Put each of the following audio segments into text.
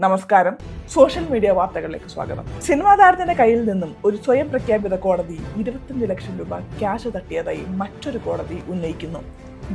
നമസ്കാരം. Social media വാർത്തകളിലേക്ക് സ്വാഗതം. സിനിമാ താരത്തിന്റെ കയ്യിൽ നിന്നും ഒരു സ്വയം പ്രഖ്യാപിത കോടതി 25 ലക്ഷം രൂപ ക്യാഷ് തട്ടിയതായി മറ്റൊരു കോടതി ഉന്നയിക്കുന്നു.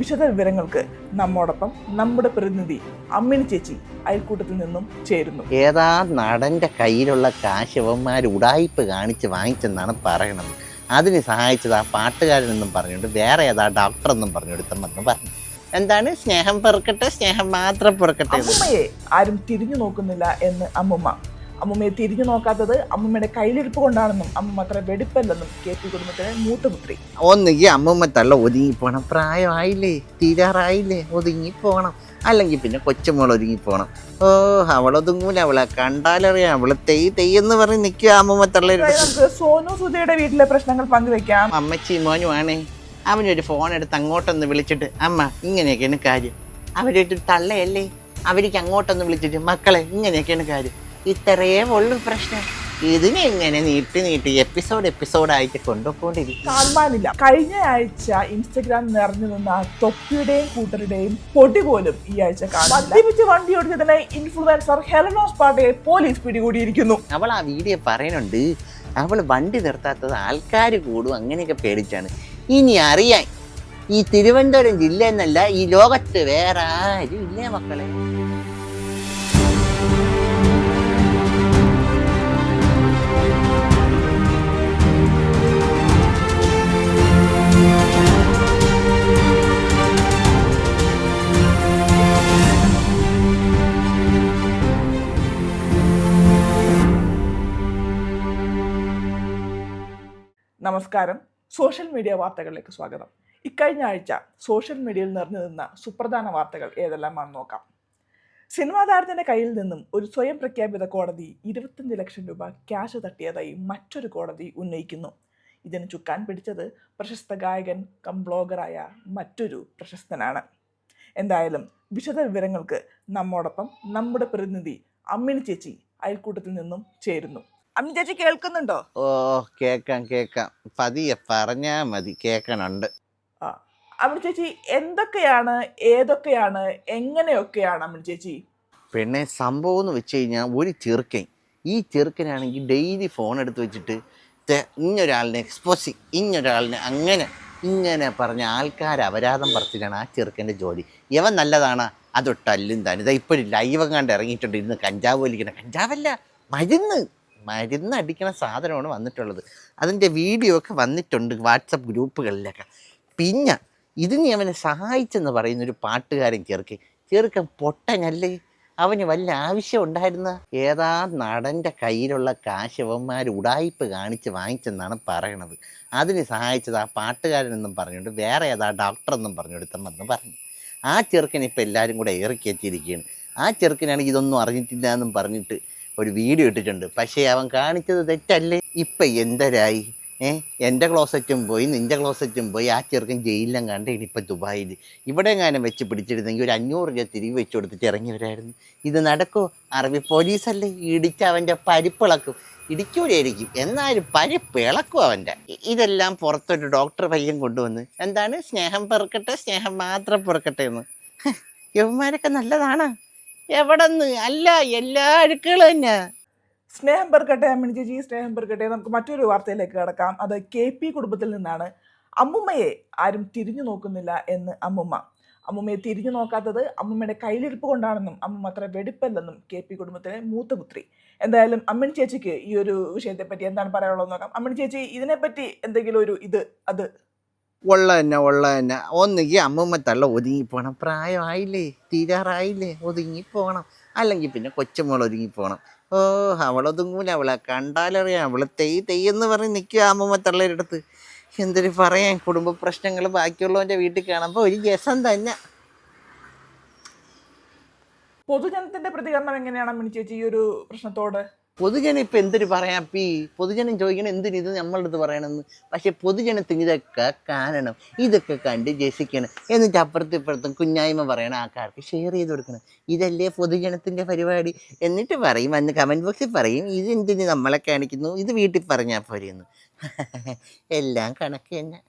വിശദ വിവരങ്ങൾക്ക് നമ്മോടൊപ്പം നമ്മുടെ പ്രതിനിധി അമ്മിണി ചേച്ചി അയൽക്കൂട്ടത്തിൽ നിന്നും ചേരുന്നു. ഏതാ നടന്റെ കയ്യിലുള്ള കാശ് ഇവന്മാർ ഉടായിപ്പ് കാണിച്ച് വാങ്ങിച്ചെന്നാണ് പറയണത്. അതിന് സഹായിച്ചത് ആ പാട്ടുകാരനെന്നും പറഞ്ഞുകൊണ്ട് വേറെ ഏതാ ഡോക്ടർ എന്നും പറഞ്ഞെടുത്തെന്ന് പറഞ്ഞു. എന്താണ് സ്നേഹം പെറുക്കട്ടെ, സ്നേഹം മാത്രം പെറുക്കട്ടെ. അമ്മുമ്മയെ ആരും തിരിഞ്ഞു നോക്കുന്നില്ല എന്ന് അമ്മുമ്മയെ തിരിഞ്ഞു നോക്കാത്തത് അമ്മുമ്മയുടെ കയ്യിലിരിപ്പ് കൊണ്ടാണെന്നും അമ്മുമ്മ അത്ര വെടിപ്പല്ലെന്നും KP കുടുംബത്തിലെ മൂത്തപുത്രി. ഒന്നുകിൽ അമ്മുമ്മ തള്ള ഒതുങ്ങിപ്പോണം, പ്രായമായില്ലേ, തീരാറായില്ലേ, ഒതുങ്ങിപ്പോണം. അല്ലെങ്കിൽ പിന്നെ കൊച്ചുമോൾ ഒരുങ്ങിപ്പോണം. അവളൊതുങ്ങൂല, അവളെ കണ്ടാലറിയാം, അവള് തെയ്യെന്ന് പറഞ്ഞ് നിൽക്കുക അമ്മുമ്മ തള്ള. നമുക്ക് സോനു സുധയുടെ വീട്ടിലെ പ്രശ്നങ്ങൾ പങ്കുവെക്കാം. അമ്മച്ചി മോനുമാണേ, അവനൊരു ഫോൺ എടുത്ത് അങ്ങോട്ടൊന്ന് വിളിച്ചിട്ട് അമ്മ ഇങ്ങനെയൊക്കെയാണ് കാര്യം. അവരൊരു തള്ളയല്ലേ, അവർക്ക് അങ്ങോട്ടൊന്ന് വിളിച്ചിട്ട് മക്കളെ ഇങ്ങനെയൊക്കെയാണ് കാര്യം. ഇത്രയേ ഉള്ളു പ്രശ്നം. ഇതിനെ ഇങ്ങനെ നീട്ടി എപ്പിസോഡായിട്ട് കൊണ്ടുപോയിക്കൊണ്ടിരിക്കും. കാണാനില്ല. കഴിഞ്ഞ ആഴ്ച ഇൻസ്റ്റഗ്രാം നിറഞ്ഞു നിന്ന തൊപ്പിയുടെയും കൂട്ടരുടെയും പൊടി പോലും ഈ ആഴ്ച കാണാൻ വണ്ടി ഓടിച്ചതിനെ ഇൻഫ്ലുവൻസർ ഹെലനോസ് പാട്ടയെ പോലീസ് പിടികൂടിയിരിക്കുന്നു. അവൾ ആ വീഡിയോ പറയുന്നുണ്ട്, അവൾ വണ്ടി നിർത്താത്തത് ആൾക്കാർ കൂടും അങ്ങനെയൊക്കെ പേടിച്ചാണ്. ഇനി അറിയാൻ ഈ തിരുവനന്തപുരം ജില്ല എന്നല്ല, ഈ ലോകത്ത് വേറെ ആരും ഇല്ലേ മക്കളെ. നമസ്കാരം. സോഷ്യൽ മീഡിയ വാർത്തകളിലേക്ക് സ്വാഗതം. ഇക്കഴിഞ്ഞ ആഴ്ച സോഷ്യൽ മീഡിയയിൽ നിറഞ്ഞു നിന്ന സുപ്രധാന വാർത്തകൾ ഏതെല്ലാമാണെന്ന് നോക്കാം. സിനിമാ താരത്തിന്റെ കയ്യിൽ നിന്നും ഒരു സ്വയം പ്രഖ്യാപിത കോടതി 25 ലക്ഷം രൂപ ക്യാഷ് തട്ടിയതായി മറ്റൊരു കോടതി ഉന്നയിക്കുന്നു. ഇതിന് ചുക്കാൻ പിടിച്ചത് പ്രശസ്ത ഗായകൻ കം ബ്ലോഗറായ മറ്റൊരു പ്രശസ്തനാണ്. എന്തായാലും വിശദ വിവരങ്ങൾക്ക് നമ്മോടൊപ്പം നമ്മുടെ പ്രതിനിധി അമ്മിണി ചേച്ചി അയൽക്കൂട്ടത്തിൽ നിന്നും ചേരുന്നു. അമ്മിണി ചേച്ചി കേൾക്കുന്നുണ്ടോ? കേക്കാം. പതിയെ പറഞ്ഞാ മതി, കേൾക്കണുണ്ട്. അമ്മിണി ചേച്ചി, എന്തൊക്കെയാണ്, ഏതൊക്കെയാണ്, എങ്ങനെയൊക്കെയാണ് അമ്മിണി ചേച്ചി? പിന്നെ സംഭവം എന്ന് വെച്ച് കഴിഞ്ഞാൽ, ഒരു ഈ ചെറുക്കനാണെങ്കിൽ ഡെയിലി ഫോൺ എടുത്ത് വെച്ചിട്ട് ഇന്നൊരാളിനെ എക്സ്പോസ്, ഇന്നൊരാളിനെ ഇങ്ങനെ പറഞ്ഞ ആൾക്കാർ അപരാധം പറച്ചിലാണ് ആ ചെറുക്കൻ്റെ ജോലി. ഇവൻ നല്ലതാണ്, അതൊട്ടല്ലും താൻ. ഇതാ ഇപ്പോഴും ലൈവ് കണ്ട് ഇറങ്ങിയിട്ടുണ്ട്, ഇരുന്ന് കഞ്ചാവ് വലിക്കണം. കഞ്ചാവല്ല, മരുന്ന് അടിക്കണ സാധനമാണ് വന്നിട്ടുള്ളത്. അതിൻ്റെ വീഡിയോ ഒക്കെ വന്നിട്ടുണ്ട് വാട്സപ്പ് ഗ്രൂപ്പുകളിലൊക്കെ. പിന്നെ ഇതിന് അവനെ സഹായിച്ചെന്ന് പറയുന്നൊരു പാട്ടുകാരൻ ചെറുക്കൻ പൊട്ടനല്ലേ, അവന് വല്ല ആവശ്യം ഉണ്ടായിരുന്ന. ഏതാ നടൻ്റെ കയ്യിലുള്ള കാശ് ഇവന്മാർ ഉടായിപ്പ് കാണിച്ച് വാങ്ങിച്ചെന്നാണ് പറയണത്. അതിന് സഹായിച്ചത് ആ പാട്ടുകാരനെന്നും പറഞ്ഞുകൊണ്ട് വേറെ ഏതാ ഡോക്ടർ എന്നും പറഞ്ഞെടുത്തെന്ന് പറഞ്ഞു. ആ ചെറുക്കൻ ഇപ്പോൾ എല്ലാവരും കൂടെ ഏറിക്കയറ്റിയിരിക്കുകയാണ്. ആ ചെറുക്കനാണെങ്കിൽ ഇതൊന്നും അറിഞ്ഞിട്ടില്ല എന്നും പറഞ്ഞിട്ട് ഒരു വീഡിയോ ഇട്ടിട്ടുണ്ട്. പക്ഷേ അവൻ കാണിച്ചത് തെറ്റല്ലേ. ഇപ്പം എന്തരായി? എൻ്റെ ക്ലോസറ്റും പോയി, നിൻ്റെ ക്ലോസറ്റും പോയി. ആ ചെറുക്കൻ ജയിലിലും കണ്ട് ഇനിയിപ്പോൾ ദുബായിൽ. ഇവിടെ എങ്ങാനും വെച്ച് പിടിച്ചിരുന്നെങ്കിൽ ഒരു 500 രൂപ തിരികെ വെച്ച് കൊടുത്തിട്ട് ഇറങ്ങി വരായിരുന്നു. ഇത് നടക്കുമോ? അറബി പോലീസല്ലേ, ഇടിച്ച് അവൻ്റെ പരിപ്പിളക്കും. ഇടിക്കൂലായിരിക്കും, എന്നാലും പരിപ്പിളക്കും അവൻ്റെ. ഇതെല്ലാം പുറത്തൊരു ഡോക്ടർ പയ്യൻ കൊണ്ടുവന്ന് എന്താണ് സ്നേഹം പെറുക്കട്ടെ, സ്നേഹം മാത്രം പെറുക്കട്ടെ എന്ന്. യവന്മാരൊക്കെ നല്ലതാണ്. എവിടെന്ന് അല്ല, എല്ലാ അഴുക്കുകളും തന്നെ. സ്നേഹം പെറുക്കട്ടെ അമ്മിണി ചേച്ചി, സ്നേഹം പെറുക്കട്ടെ. നമുക്ക് മറ്റൊരു വാർത്തയിലേക്ക് കടക്കാം. അത് KP കുടുംബത്തിൽ നിന്നാണ്. അമ്മുമ്മയെ ആരും തിരിഞ്ഞു നോക്കുന്നില്ല എന്ന് അമ്മുമ്മയെ തിരിഞ്ഞു നോക്കാത്തത് അമ്മുമ്മയുടെ കയ്യിലിരിപ്പ് കൊണ്ടാണെന്നും അമ്മുമ്മ അത്ര വെടിപ്പല്ലെന്നും KP കുടുംബത്തിലെ മൂത്തപുത്രി. എന്തായാലും അമ്മിണി ചേച്ചിക്ക് ഈ ഒരു വിഷയത്തെ പറ്റി എന്താണ് പറയാനുള്ളത് നോക്കാം. അമ്മിണി ചേച്ചി, ഇതിനെപ്പറ്റി എന്തെങ്കിലും ഒരു അത് ഉള്ള തന്നെ ഒന്നുകിൽ അമ്മുമ്മ തള്ള ഒതുങ്ങിപ്പോണം, പ്രായമായില്ലേ, തീരാറായില്ലേ, ഒതുങ്ങിപ്പോണം. അല്ലെങ്കിൽ പിന്നെ കൊച്ചുമോൾ ഒരുങ്ങിപ്പോണം. അവളൊതുങ്ങൂല, അവളെ കണ്ടാലറിയാം, അവള് തെയ്യെന്ന് പറഞ്ഞ് നിൽക്കുക അമ്മുമ്മ തള്ളയുടെ അടുത്ത്. എന്തൊരു പറയാൻ, കുടുംബ പ്രശ്നങ്ങൾ ബാക്കിയുള്ളവൻ്റെ വീട്ടിൽ കാണുമ്പോൾ ഒരു രസം തന്നെ. പൊതുജനത്തിന്റെ പ്രതികരണം എങ്ങനെയാണ് അമ്മിണി ചേച്ചി ഈ ഒരു പ്രശ്നത്തോട്? പൊതുജനം ഇപ്പം എന്തൊരു പറയാം, പൊതുജനം ചോദിക്കണം എന്തിന് ഇത് നമ്മളുടെ അടുത്ത് പറയണമെന്ന്. പക്ഷെ പൊതുജനത്തിന് ഇതൊക്കെ കാണണം, ഇതൊക്കെ കണ്ട് രസിക്കണം. എന്നിട്ട് അപ്പുറത്തും കുഞ്ഞായ്മ പറയണം, ആൾക്കാർക്ക് ഷെയർ ചെയ്ത് കൊടുക്കണം. ഇതല്ലേ പൊതുജനത്തിൻ്റെ പരിപാടി. എന്നിട്ട് പറയും, അന്ന് കമൻറ്റ് ബോക്സിൽ പറയും, ഇതെന്തിന് നമ്മളെ കാണിക്കുന്നു, ഇത് വീട്ടിൽ പറഞ്ഞാൽ പോരെയെന്ന്. എല്ലാം കണക്ക് തന്നെ.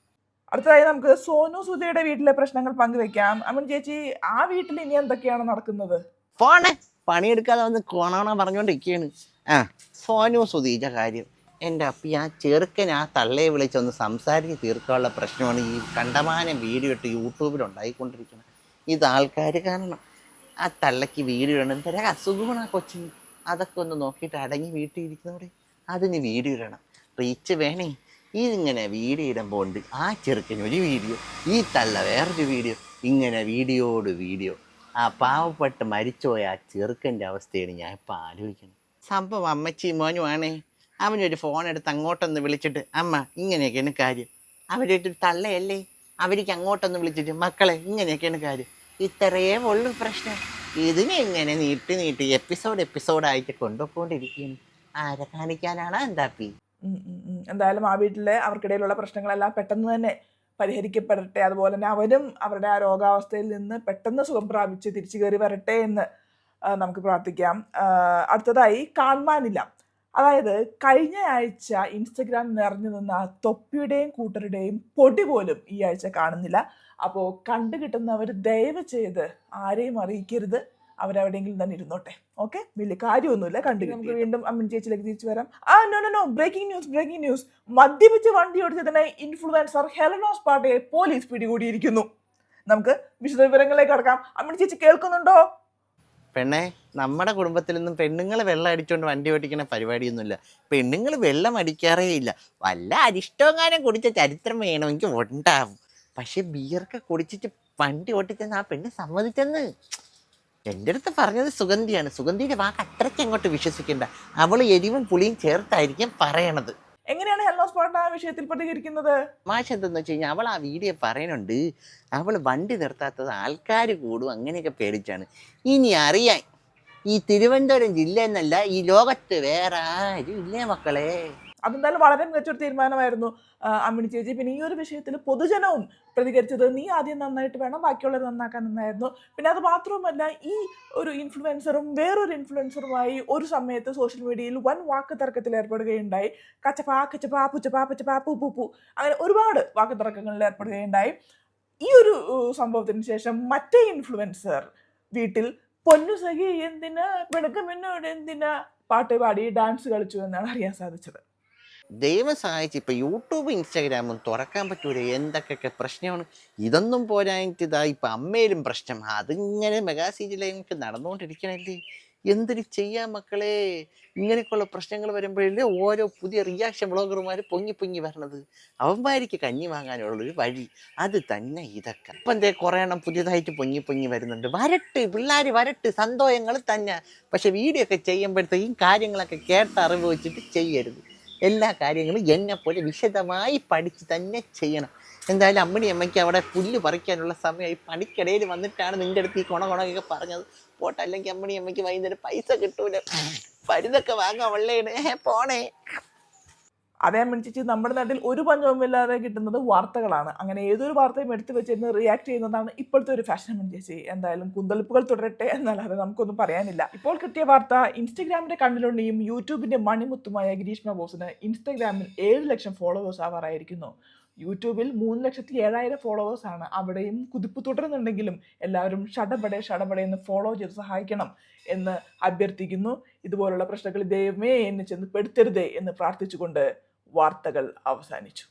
അടുത്തതായി നമുക്ക് സോനു സുധയുടെ വീട്ടിലെ പ്രശ്നങ്ങൾ പങ്കുവെക്കാം. അമ്മൻ ചേച്ചി, ആ വീട്ടിൽ ഇനി എന്തൊക്കെയാണ് നടക്കുന്നത്? ഫോണ് പണിയെടുക്കാതെ വന്ന് കൊണോണ പറഞ്ഞുകൊണ്ടിരിക്കുകയാണ്. ആ സോനു സുധീജ കാര്യം എൻ്റെ അപ്പി ആ ചെറുക്കൻ ആ തള്ളയെ വിളിച്ചൊന്ന് സംസാരിച്ച് തീർക്കാനുള്ള പ്രശ്നമാണ് ഈ കണ്ടമാനം വീഡിയോ ഇട്ട് യൂട്യൂബിൽ ഉണ്ടായിക്കൊണ്ടിരിക്കുന്നത്. ഇത് ആൾക്കാർ കാരണം ആ തള്ളയ്ക്ക് വീഡിയോ ഇടണം, എന്തൊരു അസുഖമാണ് ആ കൊച്ചിന്. അതൊക്കെ ഒന്ന് നോക്കിയിട്ട് അടങ്ങി വീട്ടിൽ ഇരിക്കുന്നവരെ അതിന് വീഡിയോ ഇടണം, റീച്ച് വേണേ. ഇതിങ്ങനെ വീഡിയോ ഇടുമ്പോൾ ഉണ്ട് ആ ചെറുക്കന് ഒരു വീഡിയോ, ഈ തള്ള വേറൊരു വീഡിയോ, ഇങ്ങനെ വീഡിയോട് വീഡിയോ. ആ പാവപ്പെട്ട് മരിച്ചുപോയ ആ ചെറുക്കൻ്റെ അവസ്ഥയാണ് ഞാൻ ഇപ്പം ആലോചിക്കുന്നത്. സംഭവം അമ്മച്ചി മോനുമാണേ, അവനൊരു ഫോൺ എടുത്ത് അങ്ങോട്ടൊന്ന് വിളിച്ചിട്ട് അമ്മ ഇങ്ങനെയൊക്കെയാണ് കാര്യം. അവരൊരു തള്ളയല്ലേ, അവർക്ക് അങ്ങോട്ടൊന്ന് വിളിച്ചിട്ട് മക്കളെ ഇങ്ങനെയൊക്കെയാണ് കാര്യം. ഇത്രയേ ഉള്ളൂ പ്രശ്നം. ഇതിനെ ഇങ്ങനെ നീട്ടി എപ്പിസോഡായിട്ട് കൊണ്ടുപോയിക്കൊണ്ടിരിക്കുകയാണ്. ആരെ കാണിക്കാനാണ് എന്താപ്പി? എന്തായാലും ആ വീട്ടിലെ അവർക്കിടയിലുള്ള പ്രശ്നങ്ങളെല്ലാം പെട്ടെന്ന് തന്നെ പരിഹരിക്കപ്പെടട്ടെ. അതുപോലെ തന്നെ അവരും അവരുടെ ആ രോഗാവസ്ഥയിൽ നിന്ന് പെട്ടെന്ന് സുഖം പ്രാപിച്ച് തിരിച്ചു കയറി വരട്ടെ എന്ന് നമുക്ക് പ്രാർത്ഥിക്കാം. അടുത്തതായി കാണാനില്ല. അതായത് കഴിഞ്ഞ ആഴ്ച ഇൻസ്റ്റഗ്രാം നിറഞ്ഞു നിന്ന തൊപ്പിയുടെയും കൂട്ടരുടെയും പൊടി പോലും ഈ ആഴ്ച കാണുന്നില്ല. അപ്പോൾ കണ്ടു കിട്ടുന്നവർ ദയവ് ചെയ്ത് ആരെയും അറിയിക്കരുത്, അവരെവിടെയെങ്കിലും തന്നെ ഇരുന്നോട്ടെ. ഓക്കെ, വലിയ കാര്യമൊന്നുമില്ല. കണ്ടു നമുക്ക് വീണ്ടും അമ്മിണി ചേച്ചിയിലേക്ക് തിരിച്ചു വരാം. No breaking news. മദ്യപിച്ച് വണ്ടി ഓടിച്ചതിന് ഇൻഫ്ലുവൻസർ ഹെലനോസ് പാട്ടയെ പോലീസ് പിടികൂടിയിരിക്കുന്നു. നമുക്ക് വിശദ വിവരങ്ങളിലേക്ക് കടക്കാം. അമ്മിണി ചേച്ചി കേൾക്കുന്നുണ്ടോ? പെണ്ണെ, നമ്മുടെ കുടുംബത്തിൽ നിന്നും പെണ്ണുങ്ങൾ വെള്ളം അടിച്ചുകൊണ്ട് വണ്ടി ഓടിക്കുന്ന പരിപാടിയൊന്നുമില്ല. പെണ്ണുങ്ങൾ വെള്ളം അടിക്കാറേ ഇല്ല. വല്ല അരിഷ്ടോങ്ങാനും കുടിച്ച ചരിത്രം വേണമെങ്കിൽ ഉണ്ടാവും. പക്ഷെ ബിയറൊക്കെ കുടിച്ചിട്ട് വണ്ടി ഓട്ടിച്ചെന്ന് ആ പെണ്ണ് സമ്മതിച്ചെന്ന് എൻ്റെ അടുത്ത് പറഞ്ഞത് സുഗന്ധിയാണ്. സുഗന്ധിയുടെ വാക്ക് അത്രയ്ക്ക് അങ്ങോട്ട് വിശ്വസിക്കേണ്ട. അവൾ എരിവും പുളിയും ചേർത്തായിരിക്കും പറയണത്. എങ്ങനെയാണ് ഹെലനോസ് പാട്ട് ആ വിഷയത്തിൽ പ്രതികരിക്കുന്നത്? മാഷ എന്തെന്ന് വെച്ച് കഴിഞ്ഞാൽ അവൾ ആ വീഡിയോ പറയുന്നുണ്ട്, അവൾ വണ്ടി നിർത്താത്തത് ആൾക്കാർ കൂടും അങ്ങനെയൊക്കെ പേടിച്ചാണ്. ഇനി അറിയാൻ ഈ തിരുവനന്തപുരം ജില്ല എന്നല്ല, ഈ ലോകത്ത് വേറെ ആരും ഇല്ലേ മക്കളെ. അതെന്തായാലും വളരെ മികച്ചൊരു തീരുമാനമായിരുന്നു അമ്മിണി ചേച്ചി. പിന്നെ ഈ ഒരു വിഷയത്തിൽ പൊതുജനവും പ്രതികരിച്ചത് നീ ആദ്യം നന്നായിട്ട് വേണം ബാക്കിയുള്ളവർ നന്നാക്കാൻ എന്നായിരുന്നു. പിന്നെ അത് മാത്രവുമല്ല, ഈ ഒരു ഇൻഫ്ലുവൻസറും വേറൊരു ഇൻഫ്ലുവൻസറുമായി ഒരു സമയത്ത് സോഷ്യൽ മീഡിയയിൽ വൻ വാക്ക് തർക്കത്തിൽ ഏർപ്പെടുകയുണ്ടായി. കച്ചപ്പാ കച്ചപ്പാ പുച്ചപ്പാ പച്ചപ്പാ പൂ പൂ പൂ അങ്ങനെ ഒരുപാട് വാക്ക് തർക്കങ്ങളിൽ ഏർപ്പെടുകയുണ്ടായി. ഈ ഒരു സംഭവത്തിന് ശേഷം മറ്റേ ഇൻഫ്ലുവൻസർ വീട്ടിൽ പൊന്നു സഖി എന്തിനാ പിണക്കമെന്നോട് എന്തിനാ പാട്ട് പാടി ഡാൻസ് കളിച്ചു എന്നാണ് അറിയാൻ സാധിച്ചത്. ദൈവം സഹായിച്ച് ഇപ്പം യൂട്യൂബ് ഇൻസ്റ്റാഗ്രാമും തുറക്കാൻ പറ്റൂല. എന്തൊക്കെ പ്രശ്നമാണ്. ഇതൊന്നും പോരാഞ്ഞിട്ട് ഇതാ ഇപ്പം അമ്മയിലും പ്രശ്നം. അതിങ്ങനെ മെഗാ സീരിയലൊക്കെ നടന്നുകൊണ്ടിരിക്കണല്ലേ. എന്തിന് ചെയ്യാൻ മക്കളെ? ഇങ്ങനെയൊക്കെയുള്ള പ്രശ്നങ്ങൾ വരുമ്പോഴല്ലേ ഓരോ പുതിയ റിയാക്ഷൻ ബ്ലോഗർമാർ പൊങ്ങി വരണത്. അവന്മാർക്ക് കഞ്ഞി വാങ്ങാനുള്ളൊരു വഴി അത് തന്നെ ഇതൊക്കെ. ഇപ്പം എന്തേ കുറേ എണ്ണം പുതിയതായിട്ട് പൊങ്ങി വരുന്നുണ്ട്. വരട്ട് പിള്ളേർ വരട്ട്, സന്തോഷങ്ങൾ തന്നെ. പക്ഷെ വീഡിയോ ഒക്കെ ചെയ്യുമ്പോഴത്തേക്കും കാര്യങ്ങളൊക്കെ കേട്ടറിവ് വെച്ചിട്ട് ചെയ്യരുത്. എല്ലാ കാര്യങ്ങളും എന്നെപ്പോലെ വിശദമായി പഠിച്ച് തന്നെ ചെയ്യണം. എന്തായാലും അമ്മണി അമ്മയ്ക്ക് അവിടെ പുല്ല് പറിക്കാനുള്ള സമയമായി. പണിക്കിടയിൽ വന്നിട്ടാണ് നിൻ്റെ അടുത്ത് ഈ കൊണകൊണൊക്കെ പറഞ്ഞത്. പോട്ടെ, അല്ലെങ്കിൽ അമ്മണി അമ്മയ്ക്ക് വൈകുന്നേരം പൈസ കിട്ടൂല. പരുതൊക്കെ വാങ്ങാൻ വെള്ളയാണ് പോണേ. അതേ അമ്മിണിച്ചേച്ചി, നമ്മുടെ നാട്ടിൽ ഒരു പഞ്ചവുമില്ലാതെ കിട്ടുന്നത് വാർത്തകളാണ്. അങ്ങനെ ഏതൊരു വാർത്തയും എടുത്തു വെച്ചിരുന്ന് റിയാക്ട് ചെയ്യുന്നതാണ് ഇപ്പോഴത്തെ ഒരു ഫാഷൻ അമ്മിണിച്ചേച്ചി. എന്തായാലും കുന്തളിപ്പുകൾ തുടരട്ടെ എന്നല്ലാതെ നമുക്കൊന്നും പറയാനില്ല. ഇപ്പോൾ കിട്ടിയ വാർത്ത, ഇൻസ്റ്റഗ്രാമിന്റെ കണ്ണിലുണ്ണിയും യൂട്യൂബിന്റെ മണിമുത്തുമായ ഗിരീഷ്മ ബോസിന് ഇൻസ്റ്റഗ്രാമിൽ 7 ലക്ഷം ഫോളോവേഴ്സ് ആവാറായിരിക്കുന്നു. യൂട്യൂബിൽ 3,07,000 ഫോളോവേഴ്സാണ്. അവിടെയും കുതിപ്പ് തുടരുന്നുണ്ടെങ്കിലും എല്ലാവരും ഷടപടെ എന്ന് ഫോളോ ചെയ്ത് സഹായിക്കണം എന്ന് അഭ്യർത്ഥിക്കുന്നു. ഇതുപോലുള്ള പ്രശ്നങ്ങൾ ദൈവമേ എന്നെ ചെന്ന് പെടുത്തരുതേ എന്ന് പ്രാർത്ഥിച്ചുകൊണ്ട് വാർത്തകൾ അവസാനിച്ചു.